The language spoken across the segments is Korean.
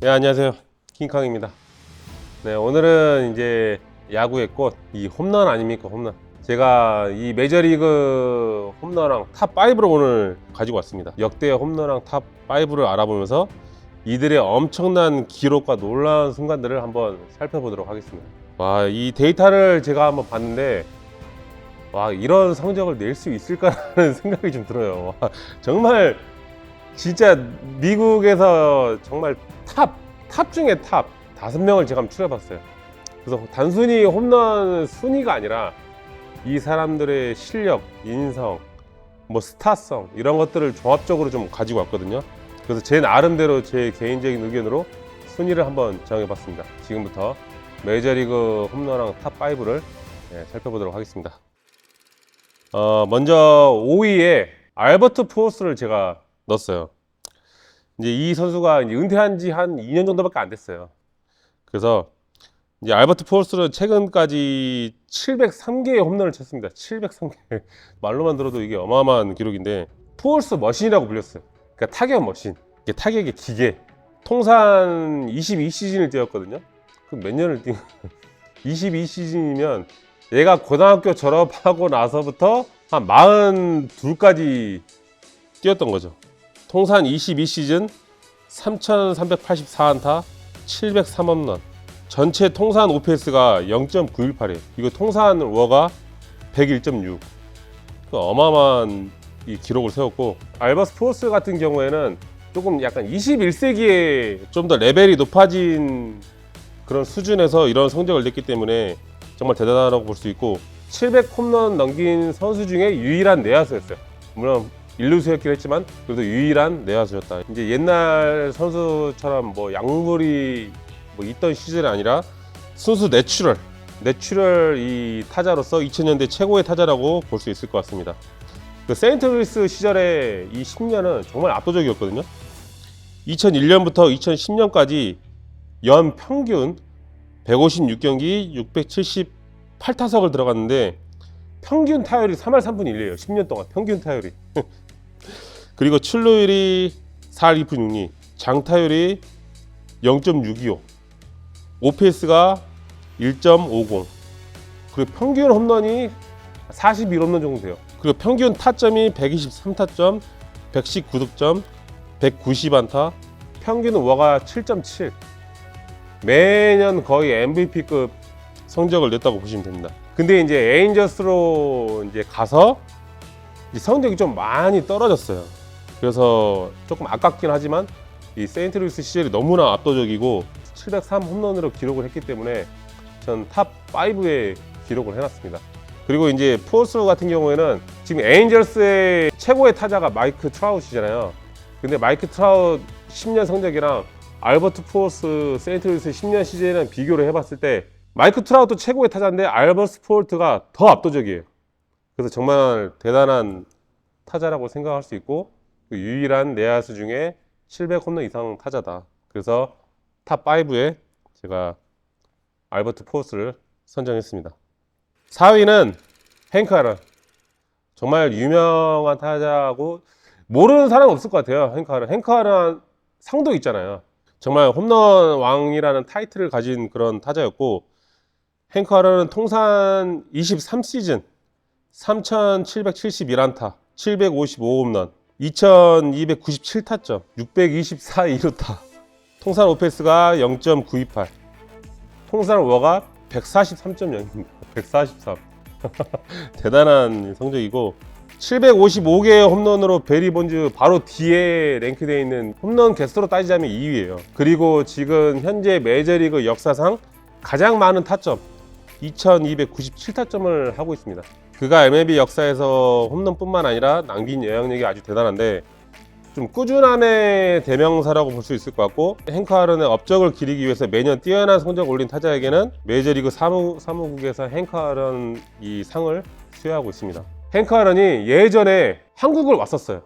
네, 안녕하세요. 킹캉입니다. 네, 오늘은 이제 야구의 꽃, 이 홈런 아닙니까? 홈런. 제가 이 메이저리그 홈런왕 탑5를 오늘 가지고 왔습니다. 역대 홈런왕 탑5를 알아보면서 이들의 엄청난 기록과 놀라운 순간들을 한번 살펴보도록 하겠습니다. 와, 이 데이터를 제가 한번 봤는데, 와, 이런 성적을 낼 수 있을까라는 생각이 좀 들어요. 와, 정말 진짜 미국에서 정말 탑 중에 탑 5명을 제가 한번 추려봤어요. 그래서 단순히 홈런 순위가 아니라 이 사람들의 실력, 인성, 뭐 스타성 이런 것들을 종합적으로 좀 가지고 왔거든요. 그래서 제 나름대로 제 개인적인 의견으로 순위를 한번 정해봤습니다. 지금부터 메이저리그 홈런왕 탑5를 살펴보도록 하겠습니다. 먼저 5위에 알버트 푸어스를 제가 넣었어요. 이제 이 선수가 이제 은퇴한 지 한 2년 정도밖에 안 됐어요. 그래서 이제 알버트 푸어스는 최근까지 703개의 홈런을 쳤습니다. 703개. 말로만 들어도 이게 어마어마한 기록인데, 푸어스 머신이라고 불렸어요. 그러니까 타격 머신. 이게 타격의 기계. 통산 22시즌을 뛰었거든요. 그럼 몇 년을 뛴 22시즌이면 얘가 고등학교 졸업하고 나서부터 한 42까지 뛰었던 거죠. 통산 22시즌 3,384안타 703홈런. 전체 통산 OPS가 0.918이에요. 이거 통산 워가 101.6. 어마어마한 이 기록을 세웠고, 알버트 푸어스 같은 경우에는 조금 약간 21세기에 좀 더 레벨이 높아진 그런 수준에서 이런 성적을 냈기 때문에 정말 대단하다고 볼 수 있고, 700홈런 넘긴 선수 중에 유일한 내야수였어요. 물론 일루수였긴 했지만 그래도 유일한 내야수였다. 이제 옛날 선수처럼 뭐 양물이 뭐 있던 시절이 아니라 순수 내추럴 이 타자로서 2000년대 최고의 타자라고 볼 수 있을 것 같습니다. 그 세인트루이스 시절에 이 10년은 정말 압도적이었거든요. 2001년부터 2010년까지 연 평균 156경기 678타석을 들어갔는데 평균 타율이 3할 3분 1리예요. 10년 동안 평균 타율이. 그리고 출루율이 4할 2푼 6리, 장타율이 0.625, OPS가 1.50, 그리고 평균 홈런이 41홈런 정도 돼요. 그리고 평균 타점이 123타점, 119득점, 190안타, 평균 워가 7.7. 매년 거의 MVP급 성적을 냈다고 보시면 됩니다. 근데 이제 에인저스로 이제 가서 성적이 좀 많이 떨어졌어요. 그래서 조금 아깝긴 하지만 이 세인트루이스 시절이 너무나 압도적이고 703 홈런으로 기록을 했기 때문에 전 탑5에 기록을 해놨습니다. 그리고 이제 푸어스 같은 경우에는 지금 에인저스의 최고의 타자가 마이크 트라웃이잖아요. 근데 마이크 트라웃 10년 성적이랑 알버트 푸어스 세인트루이스 10년 시즌이랑 비교를 해봤을 때 마이크 트라웃도 최고의 타자인데 알버트 푸어스가 더 압도적이에요. 그래서 정말 대단한 타자라고 생각할 수 있고, 그 유일한 내야수 중에 700홈런 이상 타자다. 그래서 탑5에 제가 알버트 푸어스를 선정했습니다. 4위는 행크 aaron. 정말 유명한 타자고 모르는 사람은 없을 것 같아요. 행크 aaron 상도 있잖아요. 정말 홈런 왕이라는 타이틀을 가진 그런 타자였고, 행크 aaron은 통산 23시즌 3,771안타, 755홈런, 2,297타점, 624 2루타, 통산 OPS가 0.928, 통산 워가 143.0입니다. 143. 대단한 성적이고, 755개의 홈런으로 베리 본즈 바로 뒤에 랭크되어 있는 홈런 개수로 따지자면 2위예요. 그리고 지금 현재 메이저리그 역사상 가장 많은 타점, 2,297타점을 하고 있습니다. 그가 MLB 역사에서 홈런뿐만 아니라 남긴 영향력이 아주 대단한데, 좀 꾸준함의 대명사라고 볼 수 있을 것 같고, 행크 aaron의 업적을 기리기 위해서 매년 뛰어난 성적을 올린 타자에게는 메이저리그 사무국에서 행크 aaron 이 상을 수여하고 있습니다. 행크 aaron이 예전에 한국을 왔었어요.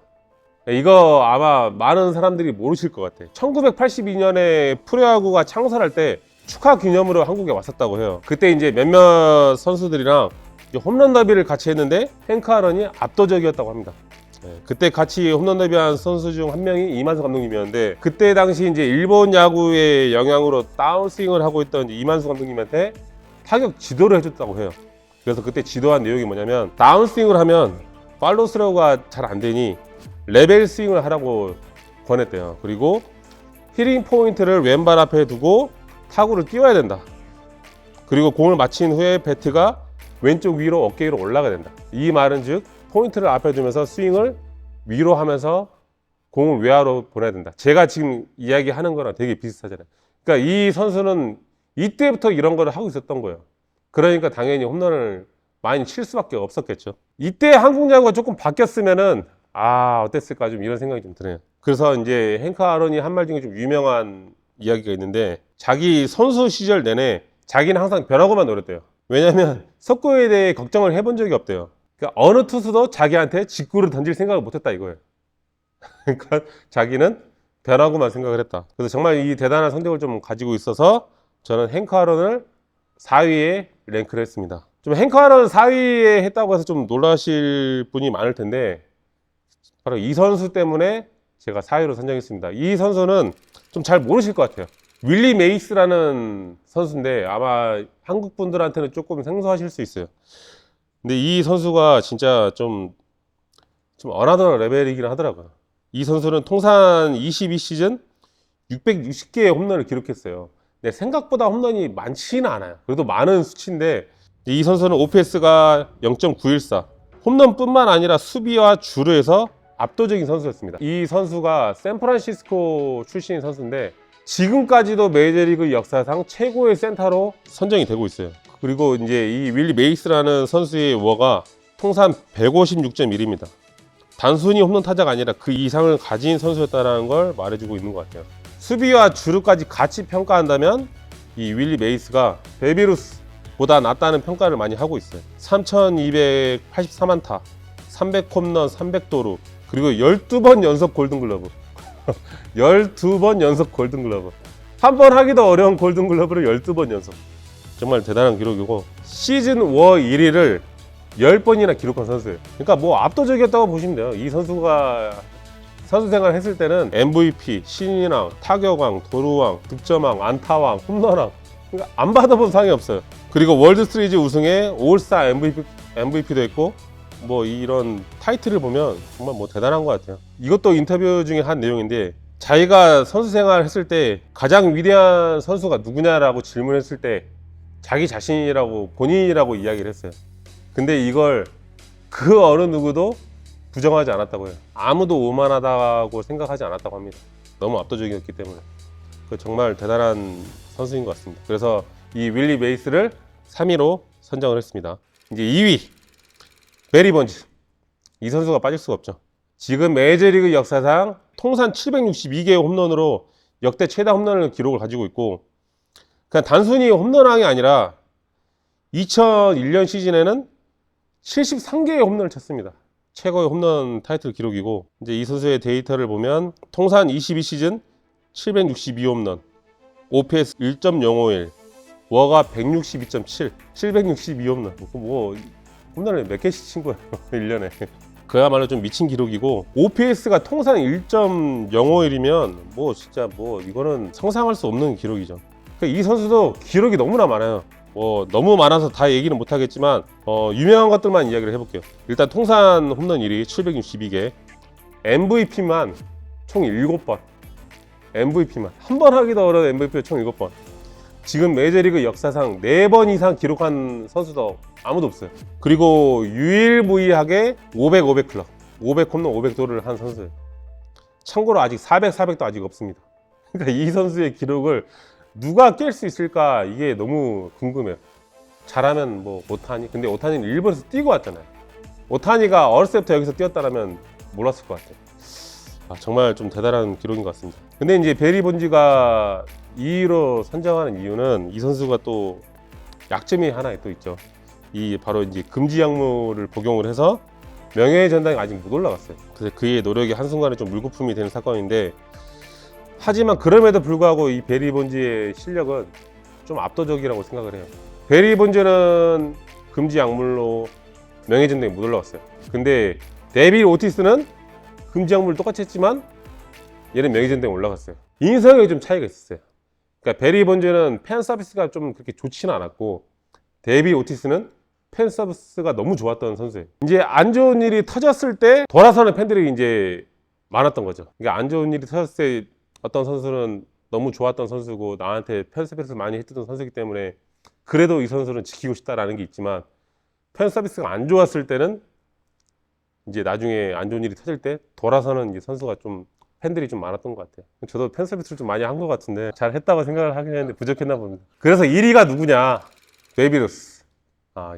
이거 아마 많은 사람들이 모르실 것 같아요. 1982년에 프로야구가 창설할 때 축하 기념으로 한국에 왔었다고 해요. 그때 이제 몇몇 선수들이랑 홈런 더비를 같이 했는데 행크 aaron이 압도적이었다고 합니다. 그때 같이 홈런 데뷔한 선수 중 한 명이 이만수 감독님이었는데, 그때 당시 이제 일본 야구의 영향으로 다운스윙을 하고 있던 이만수 감독님한테 타격 지도를 해줬다고 해요. 그래서 그때 지도한 내용이 뭐냐면, 다운스윙을 하면 팔로우 스로우가 잘 안 되니 레벨 스윙을 하라고 권했대요. 그리고 히팅 포인트를 왼발 앞에 두고 타구를 띄워야 된다. 그리고 공을 맞힌 후에 배트가 왼쪽 위로 어깨 위로 올라가야 된다. 이 말은 즉 포인트를 앞에 두면서 스윙을 위로 하면서 공을 외야로 보내야 된다. 제가 지금 이야기하는 거랑 되게 비슷하잖아요. 그러니까 이 선수는 이때부터 이런 거를 하고 있었던 거예요. 그러니까 당연히 홈런을 많이 칠 수밖에 없었겠죠. 이때 한국 야구가 조금 바뀌었으면은 어땠을까 좀 이런 생각이 좀 드네요. 그래서 이제 행크 아론이 한 말 중에 좀 유명한 이야기가 있는데, 자기 선수 시절 내내 자기는 항상 변화구만 노렸대요. 왜냐면 속구에 대해 걱정을 해본 적이 없대요. 그러니까 어느 투수도 자기한테 직구를 던질 생각을 못했다 이거예요. 그러니까 자기는 변화구만 생각을 했다. 그래서 정말 이 대단한 성적을 좀 가지고 있어서 저는 행크 아론을 4위에 랭크를 했습니다. 좀 행크 아론 4위에 했다고 해서 좀 놀라실 분이 많을 텐데, 바로 이 선수 때문에 제가 4위로 선정했습니다. 이 선수는 좀 잘 모르실 것 같아요. 윌리 메이스라는 선수인데 아마 한국 분들한테는 조금 생소하실 수 있어요. 근데 이 선수가 진짜 좀 어나더 레벨이긴 하더라고요. 이 선수는 통산 22시즌 660개의 홈런을 기록했어요. 근데 생각보다 홈런이 많지는 않아요. 그래도 많은 수치인데, 이 선수는 OPS가 0.914, 홈런뿐만 아니라 수비와 주루에서 압도적인 선수였습니다. 이 선수가 샌프란시스코 출신인 선수인데 지금까지도 메이저리그 역사상 최고의 센터로 선정이 되고 있어요. 그리고 이제 이 윌리 메이스라는 선수의 워가 통산 156.1입니다. 단순히 홈런 타자가 아니라 그 이상을 가진 선수였다는 걸 말해주고 있는 것 같아요. 수비와 주루까지 같이 평가한다면 이 윌리 메이스가 베비루스보다 낫다는 평가를 많이 하고 있어요. 3,283안타, 300홈런, 300도루, 그리고 12번 연속 골든글러브. 12번 연속 골든글러브. 한 번 하기도 어려운 골든글러브를 12번 연속. 정말 대단한 기록이고, 시즌 워 1위를 10번이나 기록한 선수예요. 그러니까 뭐 압도적이었다고 보시면 돼요. 이 선수가 선수 생활 했을 때는 MVP, 신인왕, 타격왕, 도루왕, 득점왕, 안타왕, 홈런왕, 그러니까 안 받아본 상이 없어요. 그리고 월드 시리즈 우승에 올스타 MVP도 했고, 뭐 이런 타이틀을 보면 정말 뭐 대단한 것 같아요. 이것도 인터뷰 중에 한 내용인데, 자기가 선수 생활 했을 때 가장 위대한 선수가 누구냐라고 질문했을 때 자기 자신이라고, 본인이라고 이야기를 했어요. 근데 이걸 그 어느 누구도 부정하지 않았다고 해요. 아무도 오만하다고 생각하지 않았다고 합니다. 너무 압도적이었기 때문에. 정말 대단한 선수인 것 같습니다. 그래서 이 윌리 메이스를 3위로 선정을 했습니다. 이제 2위 베리 본즈. 이 선수가 빠질 수가 없죠. 지금 메이저리그 역사상 통산 762개의 홈런으로 역대 최다 홈런을 기록을 가지고 있고, 그냥 단순히 홈런왕이 아니라 2001년 시즌에는 73개의 홈런을 쳤습니다. 최고의 홈런 타이틀 기록이고, 이제 이 선수의 데이터를 보면 통산 22시즌 762홈런, OPS 1.051, 워가 162.7, 762홈런. 뭐 홈런을 몇 개씩 친 거예요, 1년에. 그야말로 좀 미친 기록이고, OPS가 통산 1.051이면 뭐 진짜 뭐 이거는 상상할 수 없는 기록이죠. 그러니까 이 선수도 기록이 너무나 많아요. 뭐 너무 많아서 다 얘기는 못 하겠지만 유명한 것들만 이야기를 해볼게요. 일단 통산 홈런 1위 762개, MVP만 총 7번, MVP만 한 번 하기도 어려운 MVP를 총 7번. 지금 메이저리그 역사상 4번 이상 기록한 선수도 아무도 없어요. 그리고 유일무이하게 500 클럽, 500홈런 500도를 한 선수예요. 참고로 아직 400도 아직 없습니다. 그러니까 이 선수의 기록을 누가 깰 수 있을까, 이게 너무 궁금해요. 잘하면 뭐 오타니, 근데 오타니는 일본에서 뛰고 왔잖아요. 오타니가 어렸을 때부터 여기서 뛰었다면 몰랐을 것 같아요. 정말 좀 대단한 기록인 것 같습니다. 근데 이제 베리 본즈가 2위로 선정하는 이유는 이 선수가 또 약점이 하나 또 있죠. 이 바로 이제 금지 약물을 복용을 해서 명예의 전당에 아직 못 올라갔어요. 그래서 그의 노력이 한순간에 좀 물거품이 되는 사건인데, 하지만 그럼에도 불구하고 이 베리 본즈의 실력은 좀 압도적이라고 생각을 해요. 베리 본즈는 금지 약물로 명예의 전당에 못 올라갔어요. 근데 데빌 오티스는 금지약물 똑같이 했지만 얘는 명예전당에 올라갔어요. 인성에 좀 차이가 있었어요. 그러니까 베리 본즈는 팬 서비스가 좀 그렇게 좋지는 않았고 데이비 오티스는 팬 서비스가 너무 좋았던 선수예요. 이제 안 좋은 일이 터졌을 때 돌아서는 팬들이 이제 많았던 거죠. 그러니까 안 좋은 일이 터졌을 때 어떤 선수는 너무 좋았던 선수고 나한테 팬 서비스를 많이 해주던 선수이기 때문에 그래도 이 선수는 지키고 싶다라는 게 있지만 팬 서비스가 안 좋았을 때는 이제 나중에 안 좋은 일이 터질 때 돌아서는 이제 선수가 좀 팬들이 좀 많았던 것 같아요. 저도 팬 서비스를 좀 많이 한 것 같은데 잘 했다고 생각을 하긴 했는데 부족했나 봅니다. 그래서 1위가 누구냐? 베이비 루스.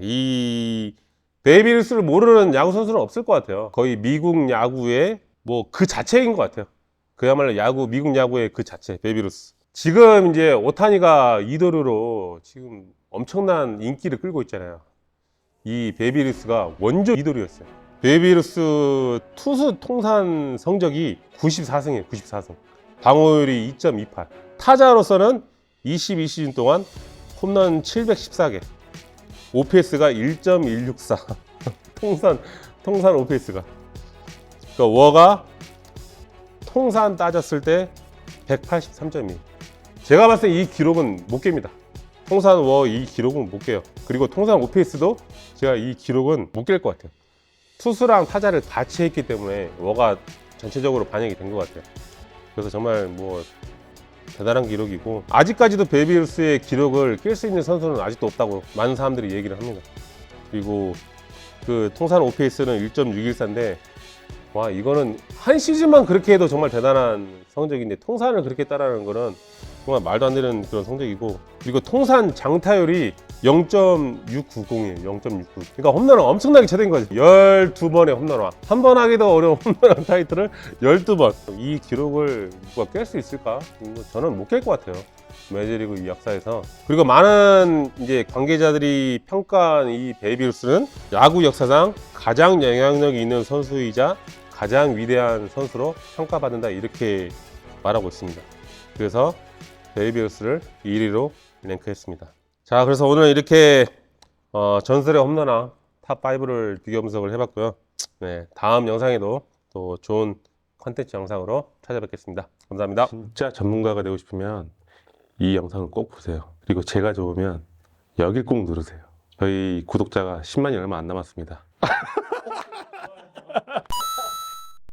이 베이비 루스를 모르는 야구 선수는 없을 것 같아요. 거의 미국 야구의 뭐 그 자체인 것 같아요. 그야말로 미국 야구의 그 자체, 베이비 루스. 지금 이제 오타니가 이도류로 지금 엄청난 인기를 끌고 있잖아요. 이 베이비 루스가 원조 이도류였어요. 베이비 루스 투수 통산 성적이 94승이에요. 94승. 방어율이 2.28. 타자로서는 22시즌 동안 홈런 714개. OPS가 1.164. 통산 OPS가. 그러니까 워가 통산 따졌을 때 183.2. 제가 봤을 때 이 기록은 못 깹니다. 통산 워 이 기록은 못 깨요. 그리고 통산 OPS도 제가 이 기록은 못 깰 것 같아요. 투수랑 타자를 같이 했기 때문에 워가 전체적으로 반영이 된 것 같아요. 그래서 정말 뭐 대단한 기록이고 아직까지도 베이비 루스의 기록을 깰 수 있는 선수는 아직도 없다고 많은 사람들이 얘기를 합니다. 그리고 그 통산 OPS는 1.614인데 와 이거는 한 시즌만 그렇게 해도 정말 대단한 성적인데 통산을 그렇게 따라하는 거는 정말 말도 안 되는 그런 성적이고 그리고 통산 장타율이 0.690이에요. 0.69. 그러니까 홈런은 엄청나게 쳐댄 거죠. 12번의 홈런왕. 한 번 하기도 어려운 홈런왕 타이틀을 12번. 이 기록을 누가 깰 수 있을까? 저는 못 깰 것 같아요. 메이저리그 이 역사에서. 그리고 많은 이제 관계자들이 평가한 이 베이비 루스는 야구 역사상 가장 영향력이 있는 선수이자 가장 위대한 선수로 평가받는다 이렇게 말하고 있습니다. 그래서 베이비 루스를 1위로 랭크했습니다. 자, 그래서 오늘 이렇게 전설의 홈런왕 탑5를 비교 분석을 해봤고요. 네, 다음 영상에도 또 좋은 컨텐츠 영상으로 찾아뵙겠습니다. 감사합니다. 진짜 전문가가 되고 싶으면 이 영상을 꼭 보세요. 그리고 제가 좋으면 여길 꼭 누르세요. 저희 구독자가 10만이 얼마 안 남았습니다.